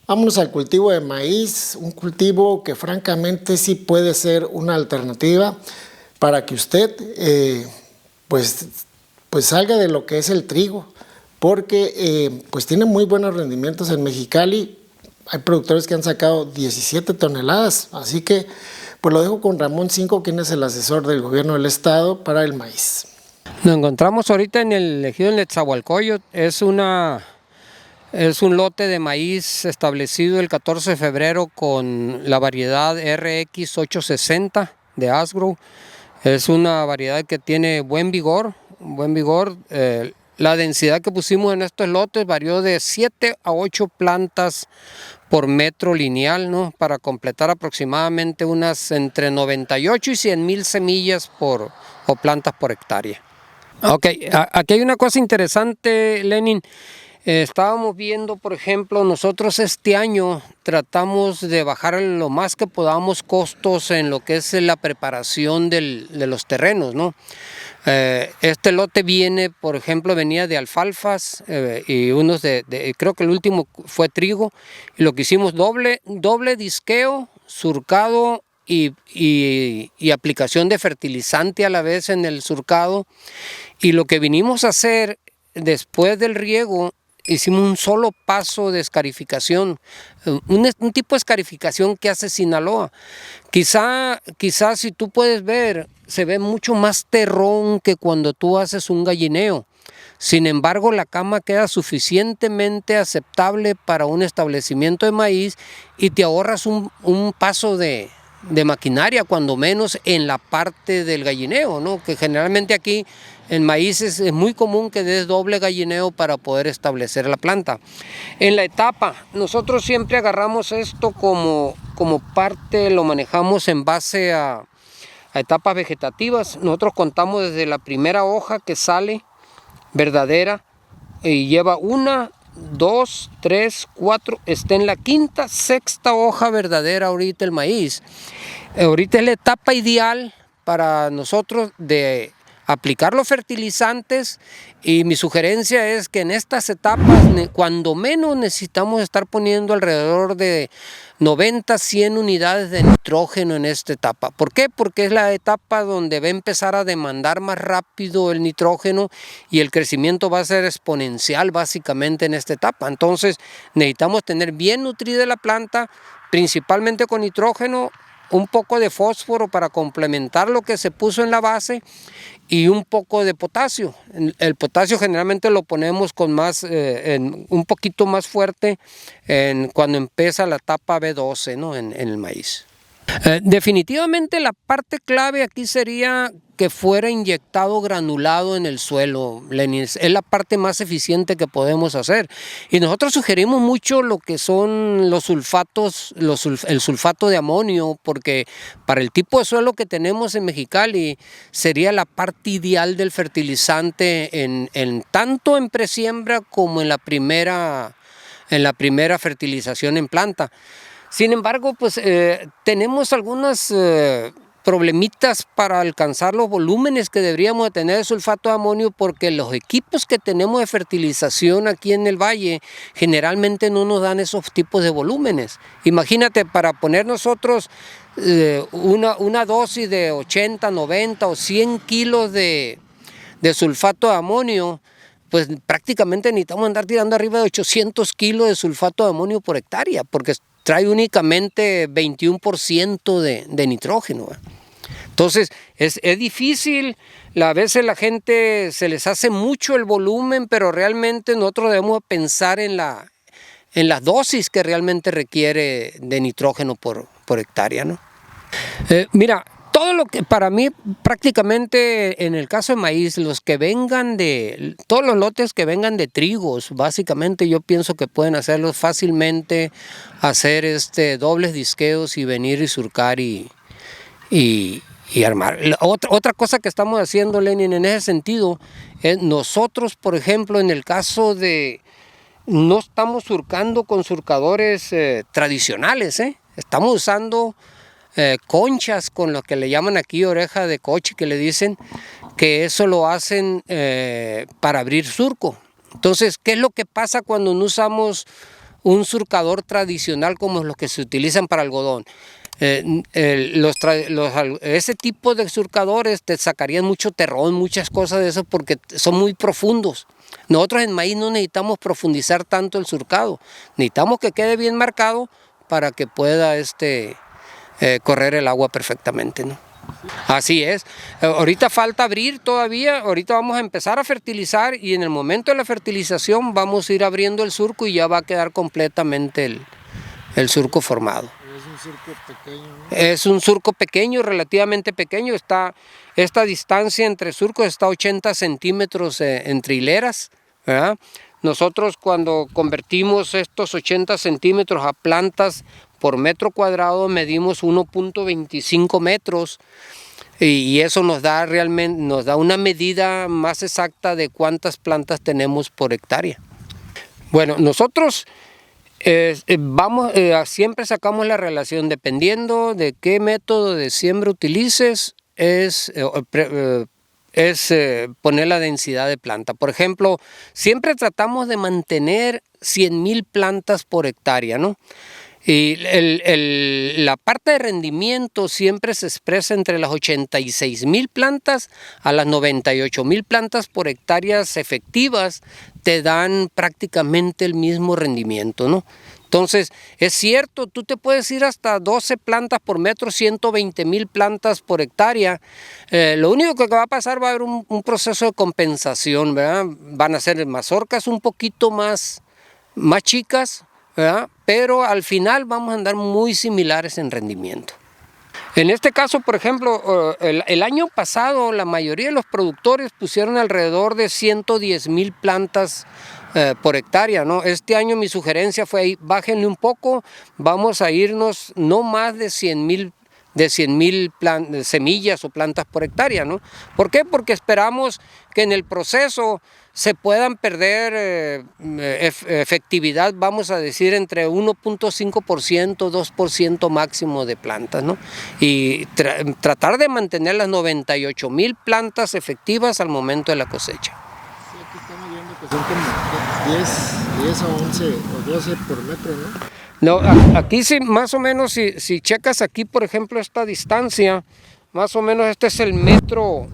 Vámonos al cultivo de maíz, un cultivo que francamente sí puede ser una alternativa para que usted pues salga de lo que es el trigo, porque pues tiene muy buenos rendimientos en Mexicali. Hay productores que han sacado 17 toneladas, así que pues lo dejo con Ramón Cinco, quien es el asesor del gobierno del estado para el maíz. Nos encontramos ahorita en el ejido de Netzahualcóyotl. Es un lote de maíz establecido el 14 de febrero con la variedad RX 860 de Asgrow. Es una variedad que tiene buen vigor. La densidad que pusimos en estos lotes varió de 7 a 8 plantas por metro lineal, ¿no? Para completar aproximadamente unas entre 98 y 100,000 semillas o plantas por hectárea. Ok, aquí hay una cosa interesante, Lenin. Estábamos viendo, por ejemplo, nosotros este año tratamos de bajar lo más que podamos costos en lo que es la preparación de los terrenos, ¿no? Este lote viene, por ejemplo, venía de alfalfas y unos creo que el último fue trigo, y lo que hicimos doble disqueo, surcado y aplicación de fertilizante a la vez en el surcado. Y lo que vinimos a hacer después del riego, hicimos un solo paso de escarificación, un tipo de escarificación que hace Sinaloa. Quizá si tú puedes ver, se ve mucho más terrón que cuando tú haces un gallineo. Sin embargo, la cama queda suficientemente aceptable para un establecimiento de maíz y te ahorras un paso de maquinaria, cuando menos en la parte del gallineo, ¿no? Que generalmente aquí en maíz es muy común que des doble gallineo para poder establecer la planta. En la etapa, nosotros siempre agarramos esto como parte, lo manejamos en base a etapas vegetativas. Nosotros contamos desde la primera hoja que sale verdadera y lleva 1, 2, 3, 4, está en la quinta, sexta hoja verdadera ahorita el maíz. Ahorita es la etapa ideal para nosotros de aplicar los fertilizantes, y mi sugerencia es que en estas etapas, cuando menos, necesitamos estar poniendo alrededor de 90, 100 unidades de nitrógeno en esta etapa. ¿Por qué? Porque es la etapa donde va a empezar a demandar más rápido el nitrógeno y el crecimiento va a ser exponencial básicamente en esta etapa. Entonces necesitamos tener bien nutrida la planta, principalmente con nitrógeno, un poco de fósforo para complementar lo que se puso en la base y un poco de potasio. El potasio generalmente lo ponemos con un poquito más fuerte cuando empieza la etapa B12, ¿no? en el maíz. Definitivamente la parte clave aquí sería que fuera inyectado granulado en el suelo, Lenin. Es la parte más eficiente que podemos hacer. Y nosotros sugerimos mucho lo que son los sulfatos, el sulfato de amonio, porque para el tipo de suelo que tenemos en Mexicali sería la parte ideal del fertilizante tanto en presiembra como en la primera fertilización en planta. Sin embargo, pues tenemos algunas problemitas para alcanzar los volúmenes que deberíamos de tener de sulfato de amonio, porque los equipos que tenemos de fertilización aquí en el valle generalmente no nos dan esos tipos de volúmenes. Imagínate, para poner nosotros una dosis de 80, 90 o 100 kilos de sulfato de amonio, pues prácticamente necesitamos andar tirando arriba de 800 kilos de sulfato de amonio por hectárea, porque trae únicamente 21% de nitrógeno. Entonces es difícil, a veces la gente se les hace mucho el volumen, pero realmente nosotros debemos pensar en las dosis que realmente requiere de nitrógeno por hectárea, ¿no? Mira, todo lo que para mí prácticamente en el caso de maíz, todos los lotes que vengan de trigos, básicamente yo pienso que pueden hacerlos fácilmente, hacer dobles disqueos y venir y surcar y armar. Otra cosa que estamos haciendo, Lenin, en ese sentido, es nosotros, por ejemplo, en el caso de, no estamos surcando con surcadores tradicionales, estamos usando conchas, con lo que le llaman aquí oreja de coche, que le dicen que eso lo hacen para abrir surco. Entonces, ¿qué es lo que pasa cuando no usamos un surcador tradicional como los que se utilizan para algodón. Ese tipo de surcadores te sacarían mucho terrón, muchas cosas de eso porque son muy profundos. Nosotros en maíz no necesitamos profundizar tanto el surcado, necesitamos que quede bien marcado para que pueda correr el agua perfectamente, ¿no? Así es. Ahorita falta abrir todavía, ahorita vamos a empezar a fertilizar y en el momento de la fertilización vamos a ir abriendo el surco y ya va a quedar completamente el surco formado. Es un surco pequeño, ¿no? Es un surco pequeño, relativamente pequeño. Esta distancia entre surcos está a 80 centímetros entre hileras, ¿verdad? Nosotros cuando convertimos estos 80 centímetros a plantas por metro cuadrado medimos 1.25 metros y eso nos da una medida más exacta de cuántas plantas tenemos por hectárea. Bueno, nosotros siempre sacamos la relación dependiendo de qué método de siembra utilices, poner la densidad de planta. Por ejemplo, siempre tratamos de mantener 100,000 plantas por hectárea, ¿no? Y la parte de rendimiento siempre se expresa entre las 86,000 plantas a las 98,000 plantas por hectáreas efectivas, te dan prácticamente el mismo rendimiento, ¿no? Entonces, es cierto, tú te puedes ir hasta 12 plantas por metro, 120,000 plantas por hectárea. Lo único que va a pasar va a haber un proceso de compensación, ¿verdad? Van a ser mazorcas un poquito más chicas, ¿verdad? Pero al final vamos a andar muy similares en rendimiento. En este caso, por ejemplo, el año pasado la mayoría de los productores pusieron alrededor de 110,000 plantas por hectárea, ¿no? Este año mi sugerencia fue ahí, bájenle un poco, vamos a irnos no más de 100,000 semillas o plantas por hectárea, ¿no? ¿Por qué? Porque esperamos que en el proceso se puedan perder efectividad, vamos a decir, entre 1.5%, 2% máximo de plantas, ¿no? Y tratar de mantener las 98,000 plantas efectivas al momento de la cosecha. Sí, aquí estamos viendo que son como 10 a 11 o 12 por metro, ¿no? No, aquí sí, más o menos, si checas aquí, por ejemplo, esta distancia, más o menos este es el metro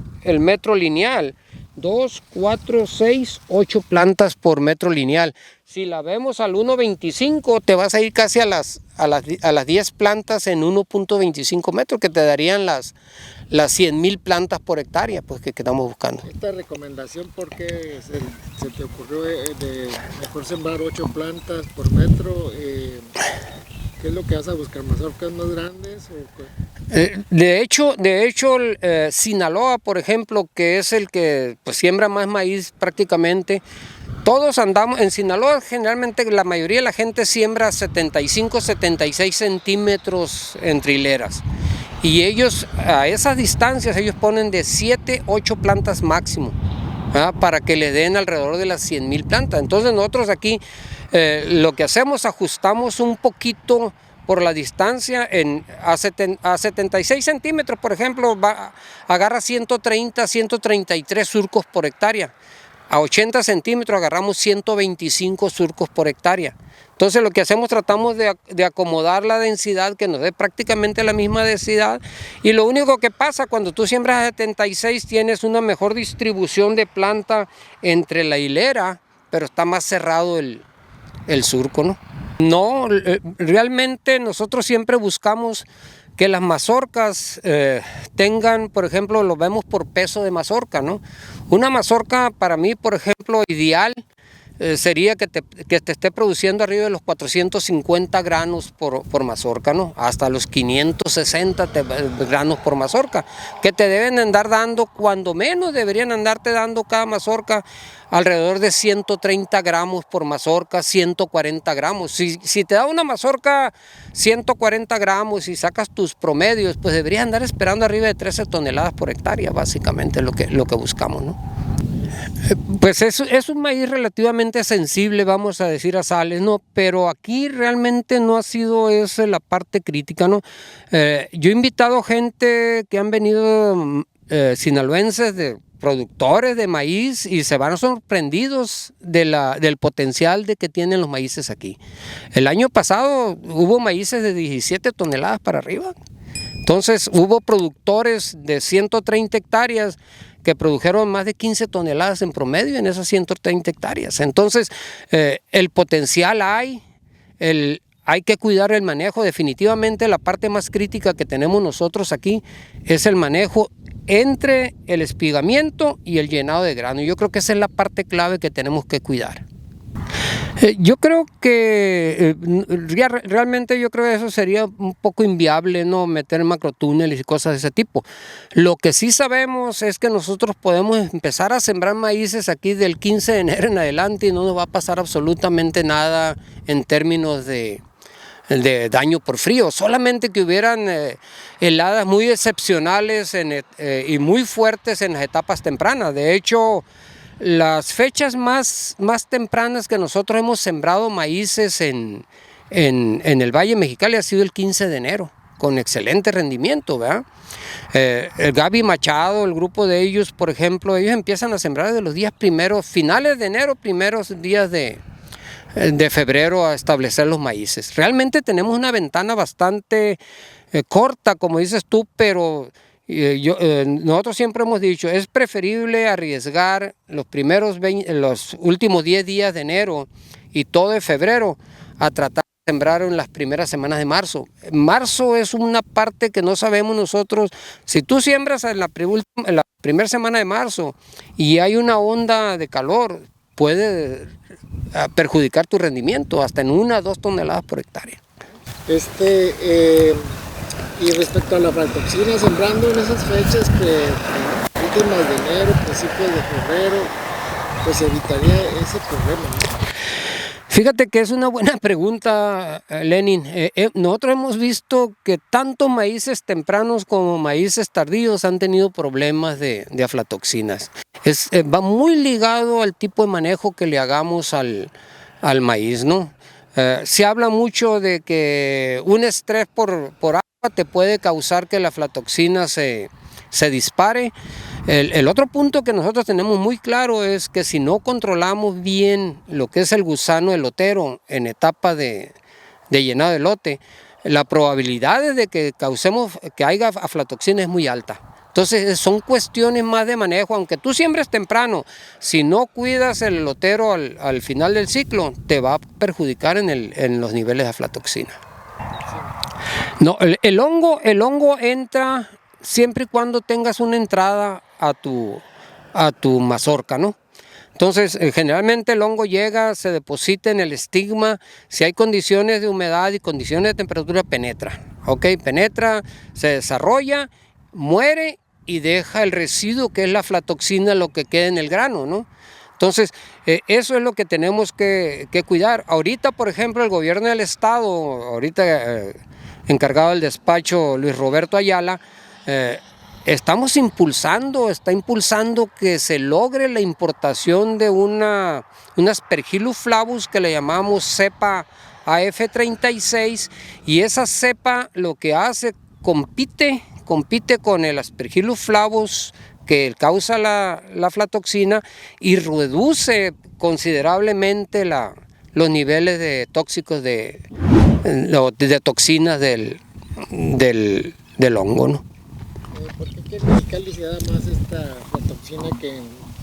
lineal. 2, 4, 6, 8 plantas por metro lineal. Si la vemos al 1.25, te vas a ir casi a las 10 plantas en 1.25 metros, que te darían las 100,000 plantas por hectárea, pues, que estamos buscando. Esta recomendación, ¿por qué se te ocurrió de mejor sembrar 8 plantas por metro? ¿Qué es lo que vas a buscar? ¿Mazorcas más grandes? De hecho, Sinaloa, por ejemplo, que es el que pues, siembra más maíz prácticamente, todos andamos, en Sinaloa generalmente la mayoría de la gente siembra 75, 76 centímetros entre hileras. Y ellos, a esas distancias, ellos ponen de 7, 8 plantas máximo, ¿verdad? Para que le den alrededor de las 100,000 plantas. Entonces nosotros aquí lo que hacemos, ajustamos un poquito por la distancia, a 76 centímetros, por ejemplo, agarra 130, 133 surcos por hectárea. A 80 centímetros agarramos 125 surcos por hectárea. Entonces lo que hacemos, tratamos de acomodar la densidad, que nos dé prácticamente la misma densidad. Y lo único que pasa, cuando tú siembras a 76, tienes una mejor distribución de planta entre la hilera, pero está más cerrado el surco, ¿no? No, realmente nosotros siempre buscamos que las mazorcas tengan, por ejemplo, lo vemos por peso de mazorca, ¿no? Una mazorca para mí, por ejemplo, ideal sería que te esté produciendo arriba de los 450 granos por mazorca, ¿no? Hasta los 560 granos por mazorca, que te deben andar dando, cuando menos deberían andarte dando cada mazorca alrededor de 130 gramos por mazorca, 140 gramos. Si te da una mazorca 140 gramos y sacas tus promedios, pues deberías andar esperando arriba de 13 toneladas por hectárea, básicamente lo que buscamos, ¿no? Pues es un maíz relativamente sensible, vamos a decir, a sales, ¿no? Pero aquí realmente no ha sido esa la parte crítica, ¿no? Yo he invitado gente que han venido sinaloenses de productores de maíz y se van sorprendidos del potencial que tienen los maíces aquí. El año pasado hubo maíces de 17 toneladas para arriba. Entonces hubo productores de 130 hectáreas que produjeron más de 15 toneladas en promedio en esas 130 hectáreas. Entonces el potencial hay que cuidar el manejo. Definitivamente la parte más crítica que tenemos nosotros aquí es el manejo entre el espigamiento y el llenado de grano. Yo creo que esa es la parte clave que tenemos que cuidar. Yo creo que realmente yo creo que eso sería un poco inviable, ¿no? Meter macrotúneles y cosas de ese tipo. Lo que sí sabemos es que nosotros podemos empezar a sembrar maíces aquí del 15 de enero en adelante y no nos va a pasar absolutamente nada en términos de daño por frío, solamente que hubieran heladas muy excepcionales y muy fuertes en las etapas tempranas. De hecho, las fechas más tempranas que nosotros hemos sembrado maíces en el Valle Mexicali ha sido el 15 de enero, con excelente rendimiento, ¿verdad? El Gaby Machado, el grupo de ellos, por ejemplo, ellos empiezan a sembrar desde los días primeros, finales de enero, primeros días de febrero a establecer los maíces. Realmente tenemos una ventana bastante corta, como dices tú, pero nosotros siempre hemos dicho, es preferible arriesgar los últimos 10 días de enero y todo de febrero a tratar de sembrar en las primeras semanas de marzo. Marzo es una parte que no sabemos nosotros. Si tú siembras en la primera semana de marzo y hay una onda de calor, puede perjudicar tu rendimiento hasta en 1 o 2 toneladas por hectárea. Y respecto a la aflatoxina, sembrando en esas fechas últimas de enero, principios de febrero, pues evitaría ese problema, ¿no? Fíjate que es una buena pregunta, Lenin. Nosotros hemos visto que tanto maíces tempranos como maíces tardíos han tenido problemas de aflatoxinas. Va muy ligado al tipo de manejo que le hagamos al maíz, ¿no? Se habla mucho de que un estrés por agua te puede causar que la aflatoxina se dispare. El otro punto que nosotros tenemos muy claro es que si no controlamos bien lo que es el gusano elotero en etapa de llenado de elote, la probabilidad de que haya aflatoxina es muy alta. Entonces son cuestiones más de manejo, aunque tú siembres temprano, si no cuidas el elotero al final del ciclo, te va a perjudicar en los niveles de aflatoxina. No, el hongo entra siempre y cuando tengas una entrada a tu mazorca, ¿no? Entonces, generalmente el hongo llega, se deposita en el estigma, si hay condiciones de humedad y condiciones de temperatura, penetra, ¿ok? Penetra, se desarrolla, muere y deja el residuo que es la aflatoxina, lo que queda en el grano, ¿no? Entonces, eso es lo que tenemos que cuidar. Ahorita, por ejemplo, el gobierno del estado, ahorita encargado del despacho Luis Roberto Ayala, está impulsando que se logre la importación de un Aspergillus flavus que le llamamos cepa AF36, y esa cepa lo que hace, compite con el Aspergillus flavus que causa la aflatoxina y reduce considerablemente los niveles de tóxicos de toxinas del hongo, ¿no? ¿Por qué en Mexicali se da más esta aflatoxina que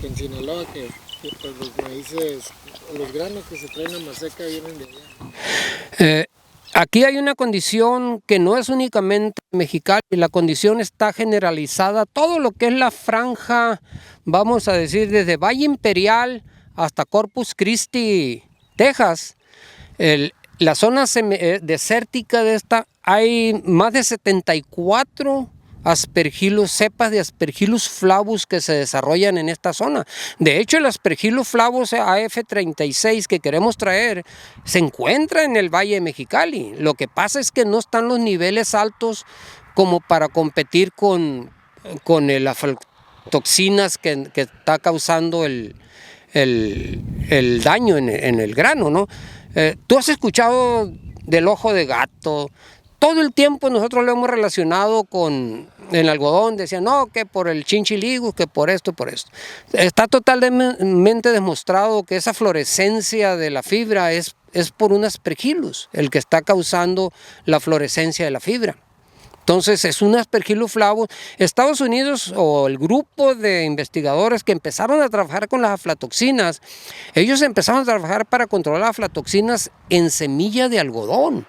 en Sinaloa, que pues los maíces, los granos que se traen a Maseca vienen de allá? Aquí hay una condición que no es únicamente Mexicali, la condición está generalizada, todo lo que es la franja, vamos a decir, desde Valle Imperial hasta Corpus Christi, Texas. La zona desértica de esta, hay más de 74 cepas de Aspergillus flavus que se desarrollan en esta zona. De hecho, el Aspergillus flavus AF36 que queremos traer se encuentra en el Valle de Mexicali. Lo que pasa es que no están los niveles altos como para competir con las aflatoxinas que está causando el daño en el grano, ¿no? Tú has escuchado del ojo de gato. Todo el tiempo nosotros lo hemos relacionado con el algodón decían, no, que por el chinchiligus, que por esto, por esto. Está totalmente demostrado que esa florescencia de la fibra es por un aspergillus, el que está causando la florescencia de la fibra. Entonces es un Aspergillus flavus. Estados Unidos, o el grupo de investigadores que empezaron a trabajar con las aflatoxinas, ellos empezaron a trabajar para controlar las aflatoxinas en semilla de algodón.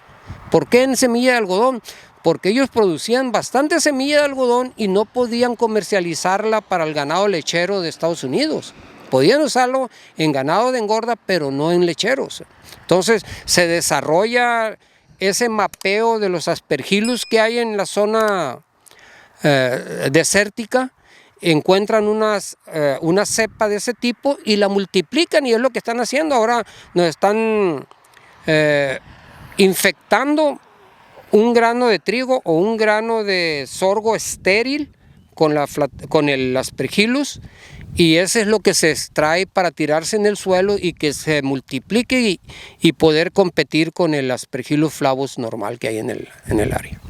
¿Por qué en semilla de algodón? Porque ellos producían bastante semilla de algodón y no podían comercializarla para el ganado lechero de Estados Unidos. Podían usarlo en ganado de engorda, pero no en lecheros. Entonces se desarrolla ese mapeo de los aspergillus que hay en la zona desértica, encuentran una cepa de ese tipo y la multiplican, y es lo que están haciendo ahora. Nos están infectando un grano de trigo o un grano de sorgo estéril con el aspergillus, y ese es lo que se extrae para tirarse en el suelo y que se multiplique y poder competir con el Aspergillus flavus normal que hay en el área.